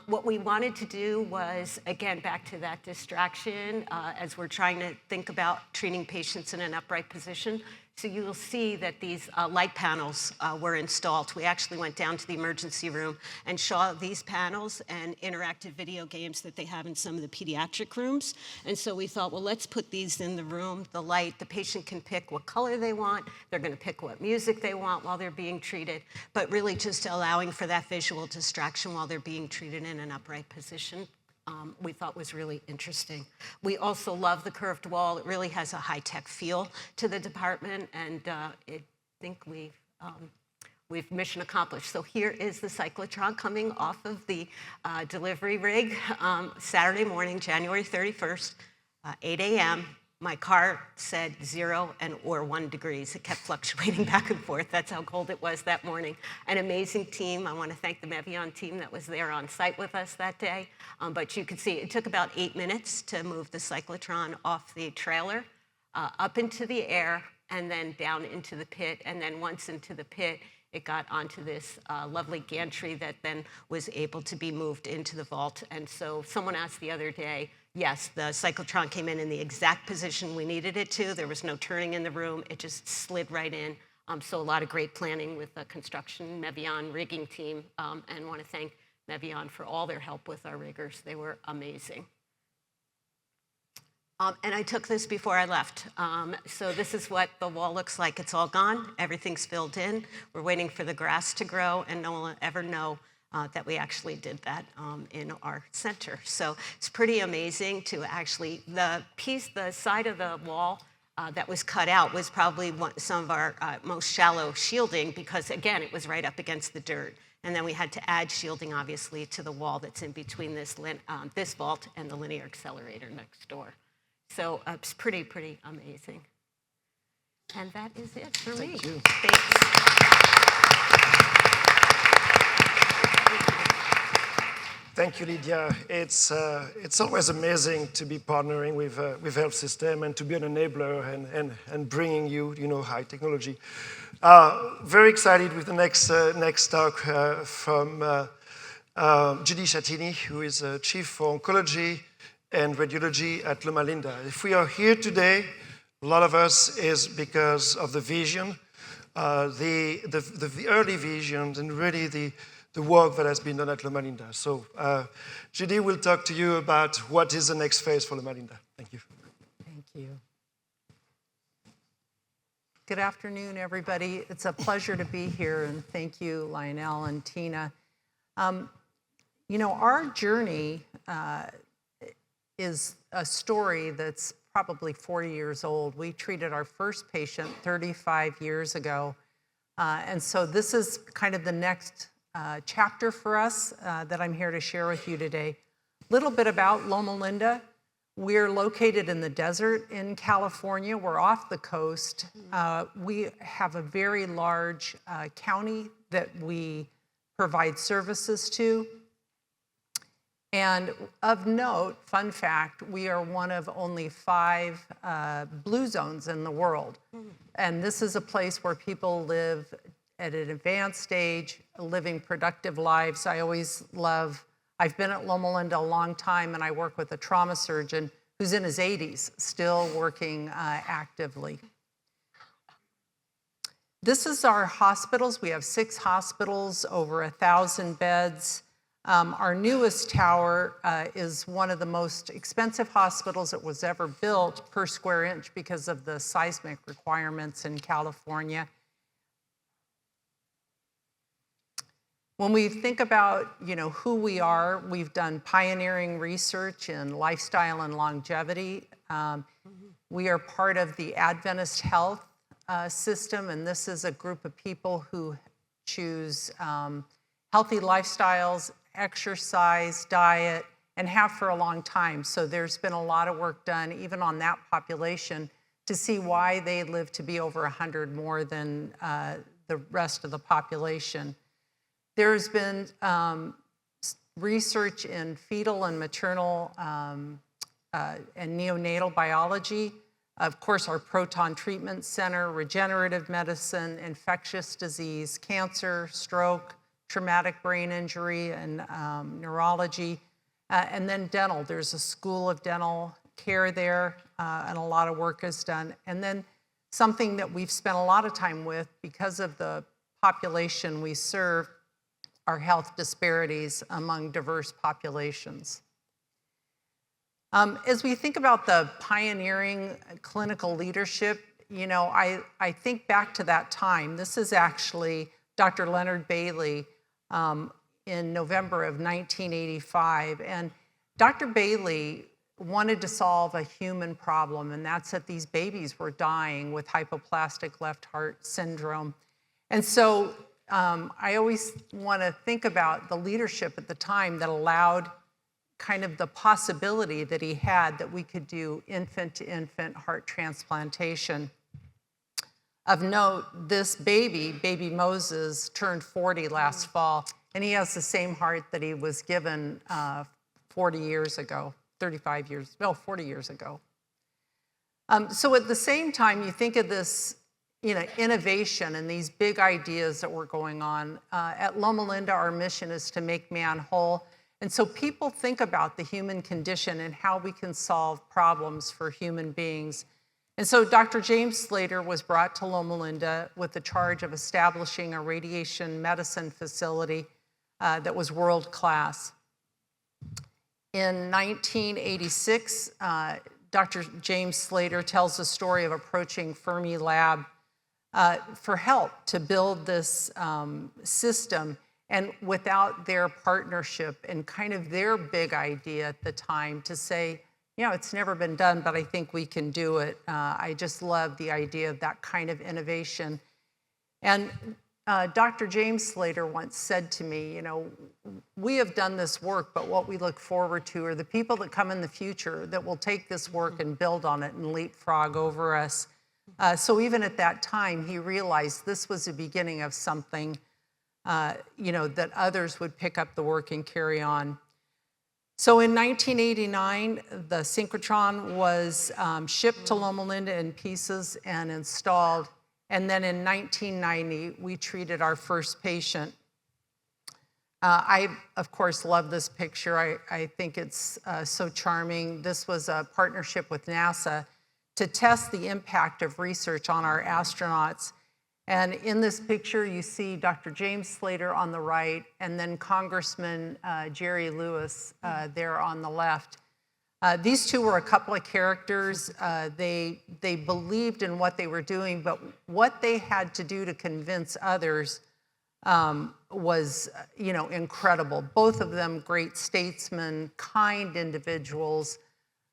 What we wanted to do was, again, back to that distraction as we're trying to think about treating patients in an upright position. So you'll see that these light panels were installed. We actually went down to the emergency room and saw these panels and interactive video games that they have in some of the pediatric rooms. And so we thought, well, let's put these in the room, the light. The patient can pick what color they want. They're going to pick what music they want while they're being treated, but really just allowing for that visual distraction while they're being treated in an upright position. We thought was really interesting. We also love the curved wall. It really has a high-tech feel to the department, and I think we've mission accomplished. So here is the cyclotron coming off of the delivery rig Saturday morning, January 31st, 8 a.m. My car said 0 or 1 degrees. It kept fluctuating back and forth. That's how cold it was that morning. An amazing team. I want to thank the Mevion team that was there on site with us that day. But you could see it took about 8 minutes to move the cyclotron off the trailer, up into the air, and then down into the pit. And then once into the pit, it got onto this lovely gantry that then was able to be moved into the vault. And so someone asked the other day, yes, the cyclotron came in the exact position we needed it to. There was no turning in the room. It just slid right in. So a lot of great planning with the construction Mevion rigging team, and want to thank Mevion for all their help with our riggers. They were amazing. And I took this before I left. So this is what the wall looks like. It's all gone. Everything's filled in. We're waiting for the grass to grow, and no one will ever know that we actually did that in our center. So it's pretty amazing to actually, the side of the wall that was cut out was probably some of our most shallow shielding because, again, it was right up against the dirt. And then we had to add shielding, obviously, to the wall that's in between this vault and the linear accelerator next door. So it's pretty amazing. And that is it for me. Thank you. Thanks. Thank you, Lydia. It's always amazing to be partnering with health system and to be an enabler and bringing you high technology. Very excited with the next talk from Judy Chatini, who is Chief for Oncology and Radiology at Loma Linda. If we are here today, a lot of us is because of the vision, the early visions, and really the work that has been done at Loma Linda. So Judy will talk to you about what is the next phase for Loma Linda. Thank you. Thank you. Good afternoon, everybody. It's a pleasure to be here, and thank you, Lionel and Tina. Our journey is a story that's probably 40 years old. We treated our first patient 35 years ago, and so this is kind of the next chapter for us that I'm here to share with you today. A little bit about Loma Linda. We're located in the desert in California. We're off the coast. We have a very large county that we provide services to. And of note, fun fact, we are one of only 5 blue zones in the world. And this is a place where people live at an advanced stage, living productive lives. I've been at Loma Linda a long time, and I work with a trauma surgeon who's in his 80s, still working actively. This is our hospitals. We have 6 hospitals, over 1,000 beds. Our newest tower is one of the most expensive hospitals that was ever built per square inch because of the seismic requirements in California. When we think about, who we are, we've done pioneering research in lifestyle and longevity. We are part of the Adventist Health system, and this is a group of people who choose healthy lifestyles, exercise, diet, and have for a long time. So there's been a lot of work done, even on that population, to see why they live to be over 100 more than the rest of the population. There's been research in fetal and maternal and neonatal biology. Of course, our Proton Treatment Center, regenerative medicine, infectious disease, cancer, stroke, traumatic brain injury, and neurology. And then dental. There's a school of dental care there, and a lot of work is done. And then something that we've spent a lot of time with because of the population we serve are health disparities among diverse populations. As we think about the pioneering clinical leadership, I think back to that time. This is actually Dr. Leonard Bailey in November of 1985. And Dr. Bailey wanted to solve a human problem, and that's that these babies were dying with hypoplastic left heart syndrome. And so I always want to think about the leadership at the time that allowed kind of the possibility that he had that we could do infant-to-infant heart transplantation. Of note, this baby Moses, turned 40 last fall, and he has the same heart that he was given 40 years ago. So at the same time, you think of this innovation and these big ideas that were going on. At Loma Linda, our mission is to make man whole. And so people think about the human condition and how we can solve problems for human beings. And so Dr. James Slater was brought to Loma Linda with the charge of establishing a radiation medicine facility that was world-class. In 1986, Dr. James Slater tells the story of approaching Fermilab for help to build this system, and without their partnership and kind of their big idea at the time to say, it's never been done, but I think we can do it. I just love the idea of that kind of innovation. And Dr. James Slater once said to me, we have done this work, but what we look forward to are the people that come in the future that will take this work and build on it and leapfrog over us. So even at that time, he realized this was the beginning of something, that others would pick up the work and carry on. So in 1989, the synchrotron was shipped to Loma Linda in pieces and installed. And then in 1990, we treated our first patient. I, of course, love this picture. I think it's so charming. This was a partnership with NASA to test the impact of research on our astronauts. And in this picture, you see Dr. James Slater on the right, and then Congressman Jerry Lewis there on the left. These two were a couple of characters. They believed in what they were doing, but what they had to do to convince others was, incredible. Both of them great statesmen, kind individuals,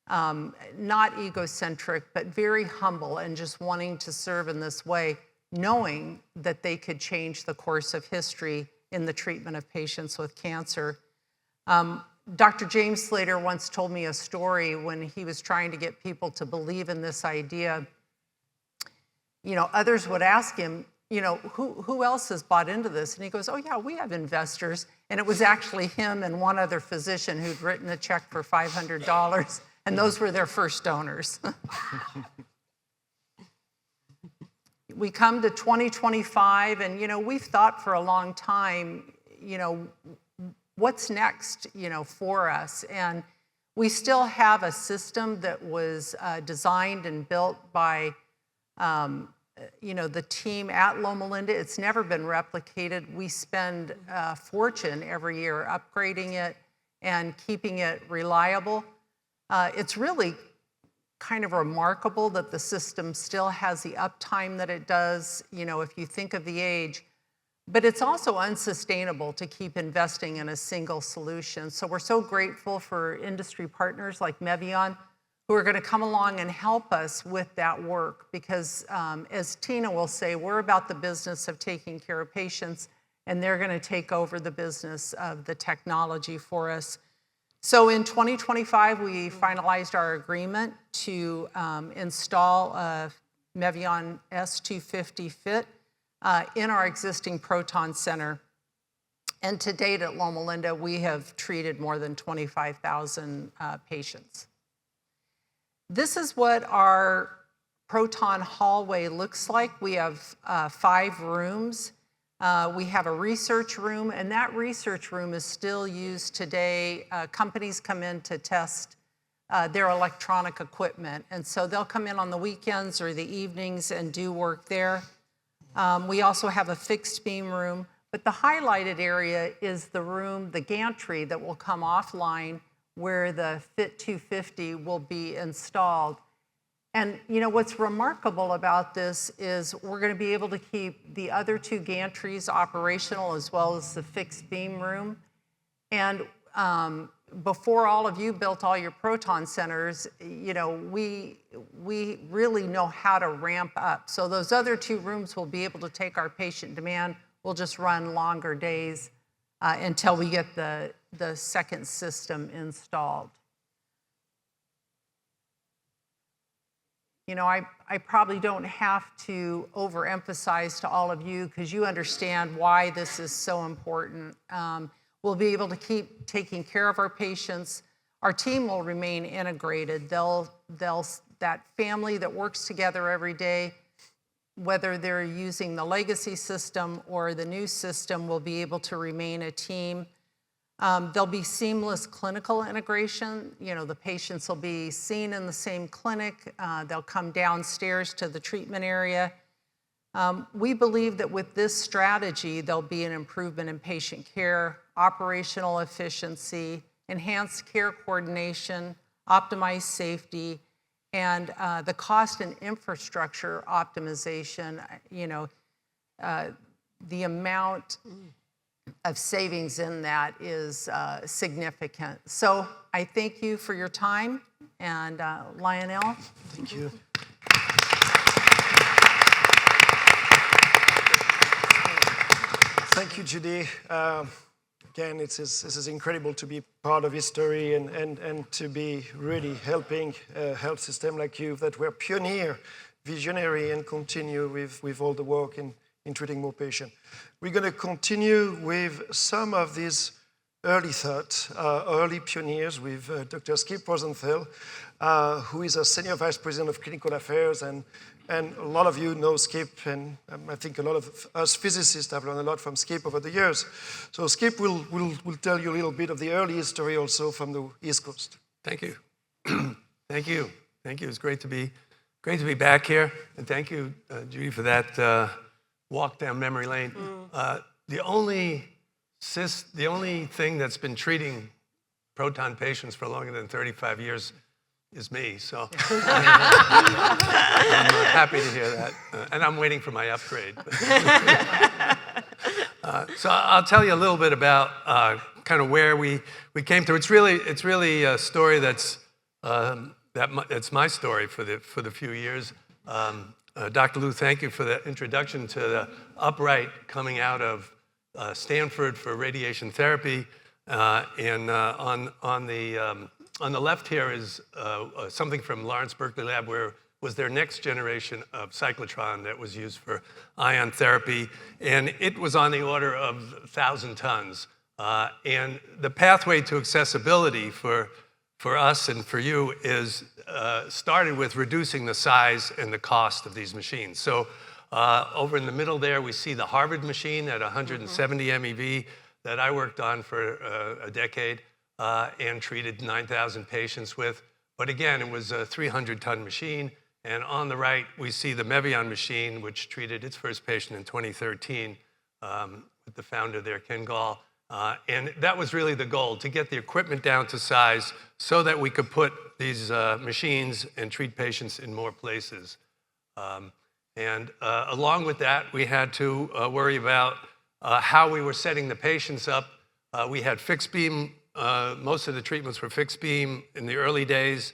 not egocentric, but very humble and just wanting to serve in this way, knowing that they could change the course of history in the treatment of patients with cancer. Dr. James Slater once told me a story when he was trying to get people to believe in this idea. Others would ask him, who else has bought into this? And he goes, oh yeah, we have investors. And it was actually him and one other physician who'd written a check for $500, and those were their first donors. We come to 2025, and we've thought for a long time, what's next, for us? And we still have a system that was designed and built by the team at Loma Linda, it's never been replicated. We spend a fortune every year upgrading it and keeping it reliable. It's really kind of remarkable that the system still has the uptime that it does, if you think of the age. But it's also unsustainable to keep investing in a single solution. So we're so grateful for industry partners like Mevion who are going to come along and help us with that work because, as Tina will say, we're about the business of taking care of patients, and they're going to take over the business of the technology for us. So in 2025, we finalized our agreement to install a Mevion S250 FIT in our existing Proton Center. And to date at Loma Linda, we have treated more than 25,000 patients. This is what our Proton hallway looks like. We have 5 rooms. We have a research room, and that research room is still used today. Companies come in to test their electronic equipment, and so they'll come in on the weekends or the evenings and do work there. We also have a fixed beam room, but the highlighted area is the room, the gantry that will come offline where the FIT 250 will be installed. And what's remarkable about this is we're going to be able to keep the other 2 gantries operational as well as the fixed beam room. And before all of you built all your Proton centers, we really know how to ramp up. So those other 2 rooms will be able to take our patient demand. We'll just run longer days until we get the second system installed. I probably don't have to overemphasize to all of you because you understand why this is so important. We'll be able to keep taking care of our patients. Our team will remain integrated. That family that works together every day, whether they're using the legacy system or the new system, will be able to remain a team. There'll be seamless clinical integration. The patients will be seen in the same clinic. They'll come downstairs to the treatment area. We believe that with this strategy, there'll be an improvement in patient care, operational efficiency, enhanced care coordination, optimized safety, and the cost and infrastructure optimization. The amount of savings in that is significant. So I thank you for your time, and Lionel. Thank you. Thank you, Judy. Again, this is incredible to be part of history and to be really helping a health system like you that were pioneer, visionary, and continue with all the work in treating more patients. We're going to continue with some of these early thoughts, early pioneers with Dr. Skip Rosenthal, who is a Senior Vice President of Clinical Affairs, and a lot of you know Skip, and I think a lot of us physicists have learned a lot from Skip over the years. So Skip will tell you a little bit of the early history also from the East Coast. Thank you. Thank you. It's great to be back here, and thank you, Judy, for that walk down memory lane. The only thing that's been treating proton patients for longer than 35 years is me, so I'm happy to hear that, and I'm waiting for my upgrade. So I'll tell you a little bit about kind of where we came through. It's really a story that's my story for the few years. Dr. Liu, thank you for the introduction to the upright coming out of Stanford for radiation therapy, and on the left here is something from Lawrence Berkeley Lab, where was their next generation of cyclotron that was used for ion therapy, and it was on the order of 1,000 tons. And the pathway to accessibility for us and for you is started with reducing the size and the cost of these machines. So over in the middle there, we see the Harvard machine at 170 MeV that I worked on for a decade and treated 9,000 patients with. But again, it was a 300-ton machine. And on the right, we see the Mevion machine, which treated its first patient in 2013 with the founder there, Ken Gall. And that was really the goal, to get the equipment down to size so that we could put these machines and treat patients in more places. Along with that, we had to worry about how we were setting the patients up. We had fixed beam. Most of the treatments were fixed beam in the early days.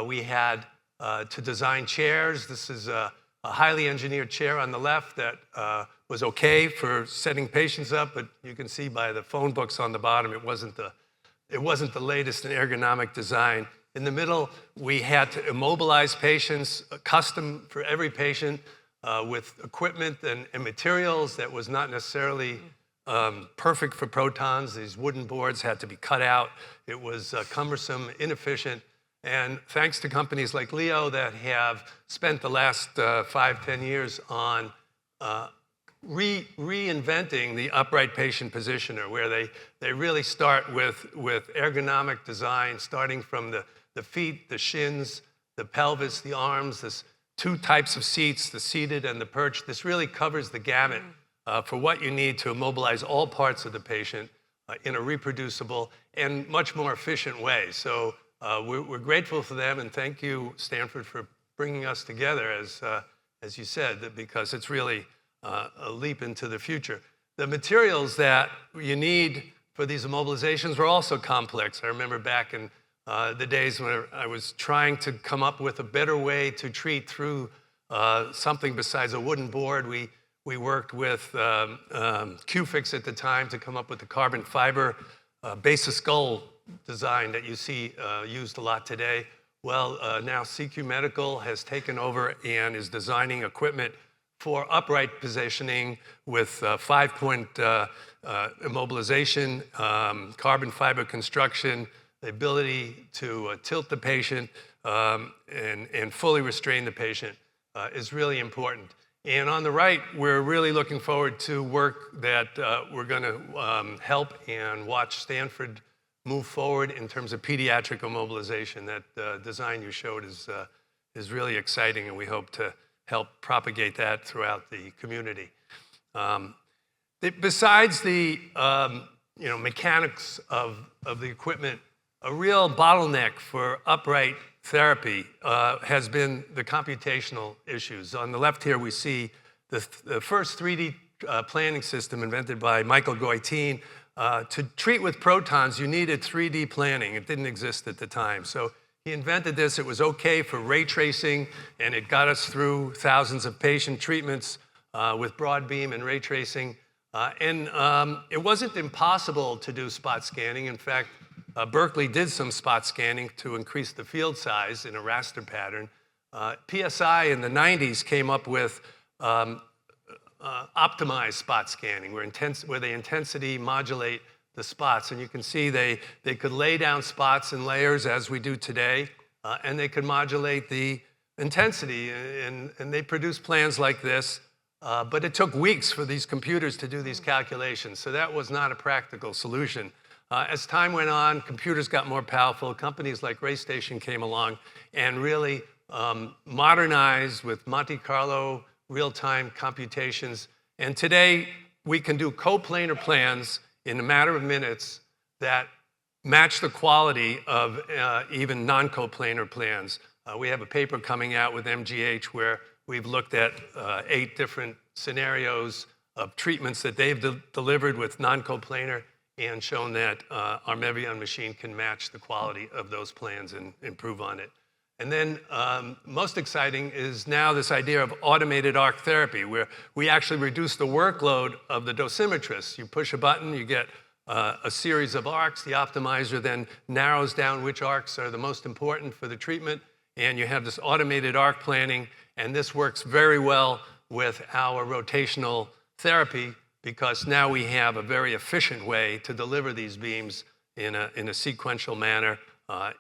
We had to design chairs. This is a highly engineered chair on the left that was okay for setting patients up, but you can see by the phone books on the bottom, it wasn't the latest in ergonomic design. In the middle, we had to immobilize patients, custom for every patient, with equipment and materials that was not necessarily perfect for protons. These wooden boards had to be cut out. It was cumbersome, inefficient. And thanks to companies like Leo that have spent the last 5-10 years on reinventing the upright patient positioner, where they really start with ergonomic design, starting from the feet, the shins, the pelvis, the arms. There's 2 types of seats, the seated and the perched. This really covers the gamut for what you need to immobilize all parts of the patient in a reproducible and much more efficient way. So we're grateful for them, and thank you, Stanford, for bringing us together, as you said, because it's really a leap into the future. The materials that you need for these immobilizations were also complex. I remember back in the days when I was trying to come up with a better way to treat through something besides a wooden board. We worked with Q-Fix at the time to come up with the carbon fiber base of skull design that you see used a lot today. Well, now CQ Medical has taken over and is designing equipment for upright positioning with 5-point immobilization, carbon fiber construction, the ability to tilt the patient and fully restrain the patient is really important. And on the right, we're really looking forward to work that we're going to help and watch Stanford move forward in terms of pediatric immobilization. That design you showed is really exciting, and we hope to help propagate that throughout the community. Besides the mechanics of the equipment, a real bottleneck for upright therapy has been the computational issues. On the left here, we see the first 3D planning system invented by Michael Goitin. To treat with protons, you needed 3D planning. It didn't exist at the time. So he invented this. It was okay for ray tracing, and it got us through thousands of patient treatments with broad beam and ray tracing. It wasn't impossible to do spot scanning. In fact, Berkeley did some spot scanning to increase the field size in a raster pattern. PSI in the 90s came up with optimized spot scanning, where they intensity modulate the spots. And you can see they could lay down spots in layers as we do today, and they could modulate the intensity. And they produced plans like this, but it took weeks for these computers to do these calculations. So that was not a practical solution. As time went on, computers got more powerful. Companies like RayStation came along and really modernized with Monte Carlo real-time computations. And today, we can do coplanar plans in a matter of minutes that match the quality of even non-coplanar plans. We have a paper coming out with MGH where we've looked at 8 different scenarios of treatments that they've delivered with non-coplanar and shown that our Mevion machine can match the quality of those plans and improve on it. And then most exciting is now this idea of automated arc therapy, where we actually reduce the workload of the dosimetrist. You push a button, you get a series of arcs. The optimizer then narrows down which arcs are the most important for the treatment, and you have this automated arc planning. And this works very well with our rotational therapy, because now we have a very efficient way to deliver these beams in a sequential manner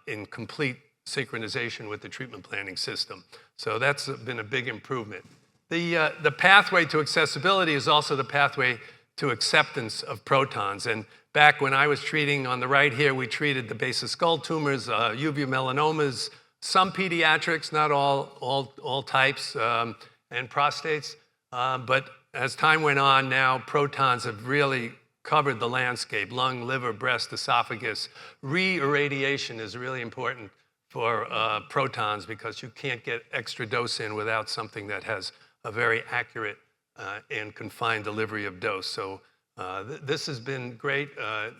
in complete synchronization with the treatment planning system. So that's been a big improvement. The pathway to accessibility is also the pathway to acceptance of protons. And back when I was treating, on the right here, we treated the base of skull tumors, uveal melanomas, some pediatrics, not all types, and prostates. But as time went on, now protons have really covered the landscape: lung, liver, breast, esophagus. Re-irradiation is really important for protons because you can't get extra dose in without something that has a very accurate and confined delivery of dose. So this has been great.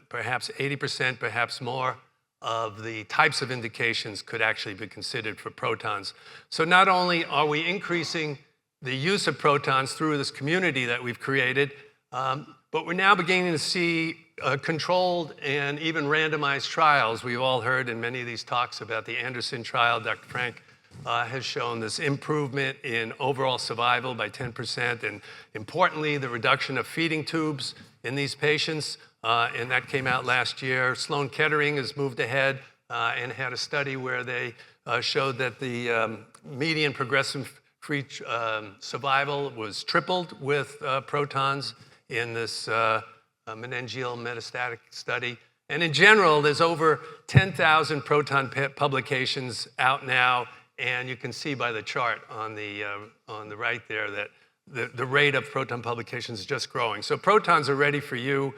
Perhaps 80%, perhaps more, of the types of indications could actually be considered for protons. So not only are we increasing the use of protons through this community that we've created, but we're now beginning to see controlled and even randomized trials. We've all heard in many of these talks about the Anderson trial. Dr. Frank has shown this improvement in overall survival by 10%, and importantly, the reduction of feeding tubes in these patients, and that came out last year. Sloan Kettering has moved ahead and had a study where they showed that the median progression-free survival was tripled with protons in this meningeal metastatic study. And in general, there's over 10,000 proton publications out now, and you can see by the chart on the right there that the rate of proton publications is just growing. So protons are ready for you.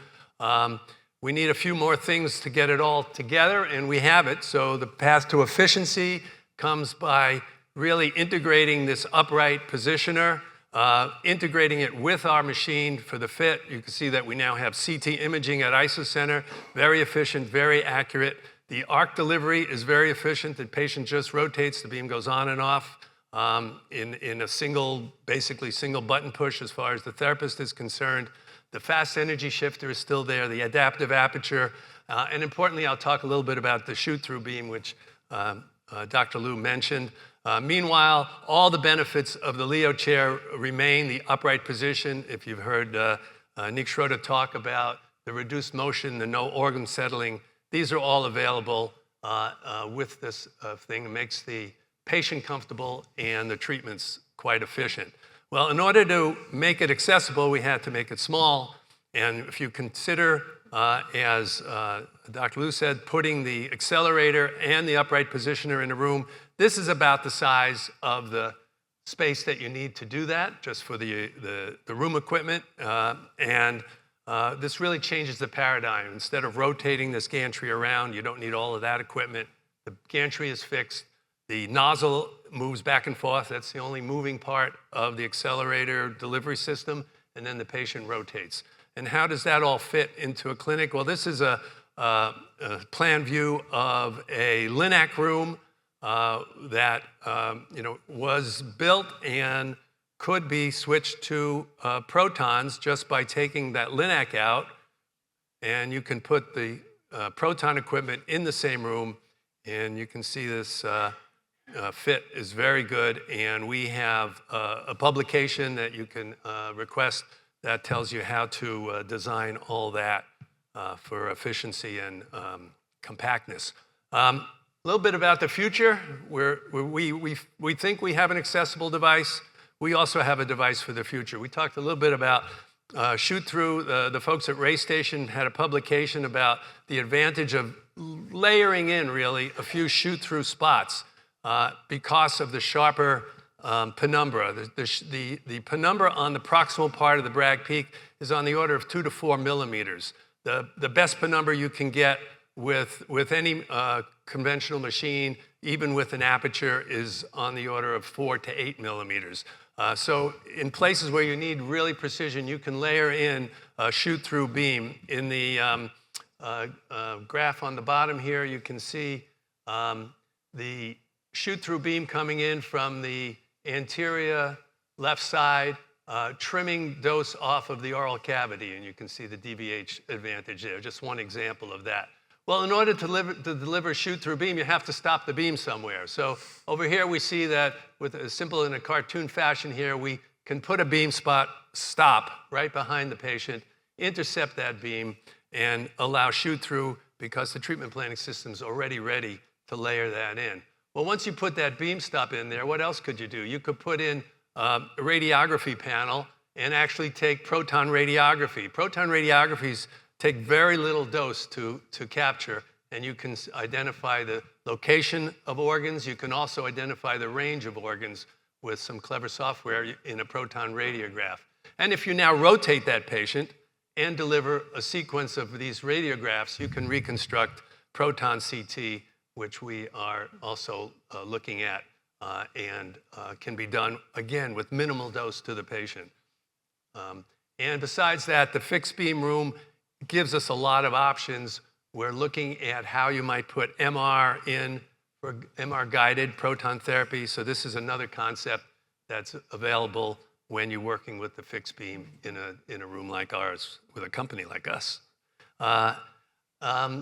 We need a few more things to get it all together, and we have it. So the path to efficiency comes by really integrating this upright positioner, integrating it with our machine for the fit. You can see that we now have CT imaging at IsoCenter, very efficient, very accurate. The arc delivery is very efficient. The patient just rotates, the beam goes on and off in a basically single button push as far as the therapist is concerned. The fast energy shifter is still there, the adaptive aperture, and importantly, I'll talk a little bit about the shoot-through beam, which Dr. Liu mentioned. Meanwhile, all the benefits of the Leo chair remain: the upright position. If you've heard Nick Schroeder talk about the reduced motion, the no organ settling, these are all available with this thing. It makes the patient comfortable and the treatment's quite efficient. Well, in order to make it accessible, we had to make it small. And if you consider, as Dr. Liu said, putting the accelerator and the upright positioner in a room, this is about the size of the space that you need to do that, just for the room equipment. This really changes the paradigm. Instead of rotating this gantry around, you don't need all of that equipment. The gantry is fixed. The nozzle moves back and forth. That's the only moving part of the accelerator delivery system. And then the patient rotates. And how does that all fit into a clinic? Well, this is a plan view of a Linac room that was built and could be switched to protons just by taking that Linac out. And you can put the proton equipment in the same room, and you can see this fit is very good. And we have a publication that you can request that tells you how to design all that for efficiency and compactness. A little bit about the future. We think we have an accessible device. We also have a device for the future. We talked a little bit about shoot-through. The folks at Ray Station had a publication about the advantage of layering in, really, a few shoot-through spots because of the sharper penumbra. The penumbra on the proximal part of the Bragg peak is on the order of 2 to 4 millimeters. The best penumbra you can get with any conventional machine, even with an aperture, is on the order of 4 to 8 millimeters. So in places where you need really precision, you can layer in a shoot-through beam. In the graph on the bottom here, you can see the shoot-through beam coming in from the anterior left side, trimming dose off of the oral cavity, and you can see the DVH advantage there. Just one example of that. Well, in order to deliver a shoot-through beam, you have to stop the beam somewhere. So over here we see that with a simple in a cartoon fashion here, we can put a beam stop right behind the patient, intercept that beam, and allow shoot-through because the treatment planning system's already ready to layer that in. Well, once you put that beam stop in there, what else could you do? You could put in a radiography panel and actually take proton radiography. Proton radiographies take very little dose to capture, and you can identify the location of organs. You can also identify the range of organs with some clever software in a proton radiograph. And if you now rotate that patient and deliver a sequence of these radiographs, you can reconstruct proton CT, which we are also looking at and can be done, again, with minimal dose to the patient. And besides that, the fixed beam room gives us a lot of options. We're looking at how you might put MR in for MR-guided proton therapy. So this is another concept that's available when you're working with the fixed beam in a room like ours, with a company like us.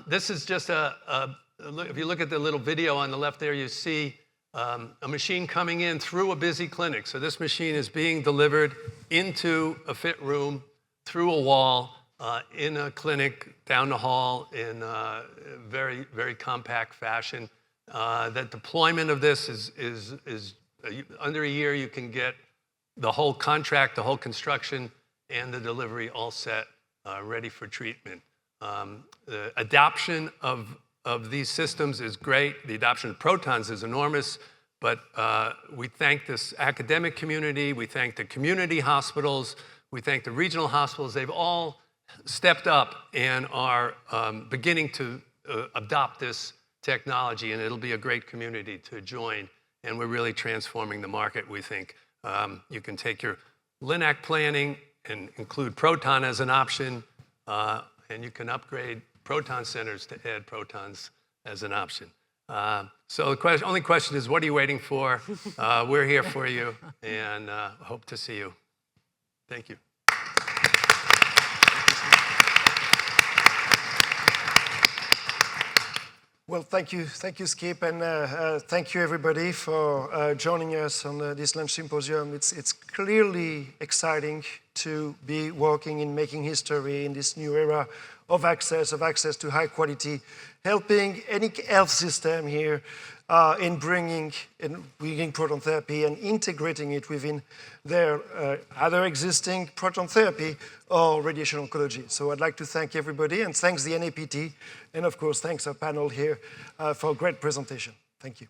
This is just if you look at the little video on the left there, you see a machine coming in through a busy clinic. So this machine is being delivered into a fit room, through a wall, in a clinic, down the hall, in a very, very compact fashion. The deployment of this is under a year. You can get the whole contract, the whole construction, and the delivery all set, ready for treatment. The adoption of these systems is great. The adoption of protons is enormous, but we thank this academic community, we thank the community hospitals, we thank the regional hospitals. They've all stepped up and are beginning to adopt this technology, and it'll be a great community to join, and we're really transforming the market, we think. You can take your Linac planning and include proton as an option, and you can upgrade proton centers to add protons as an option. So the only question is, what are you waiting for? We're here for you, and hope to see you. Thank you. Well, thank you, Skip, and thank you, everybody, for joining us on this lunch symposium. It's clearly exciting to be working in making history in this new era of access to high quality, helping any health system here in bringing proton therapy and integrating it within their either existing proton therapy or radiation oncology. So I'd like to thank everybody, and thanks the NAPT, and of course, thanks our panel here for a great presentation. Thank you.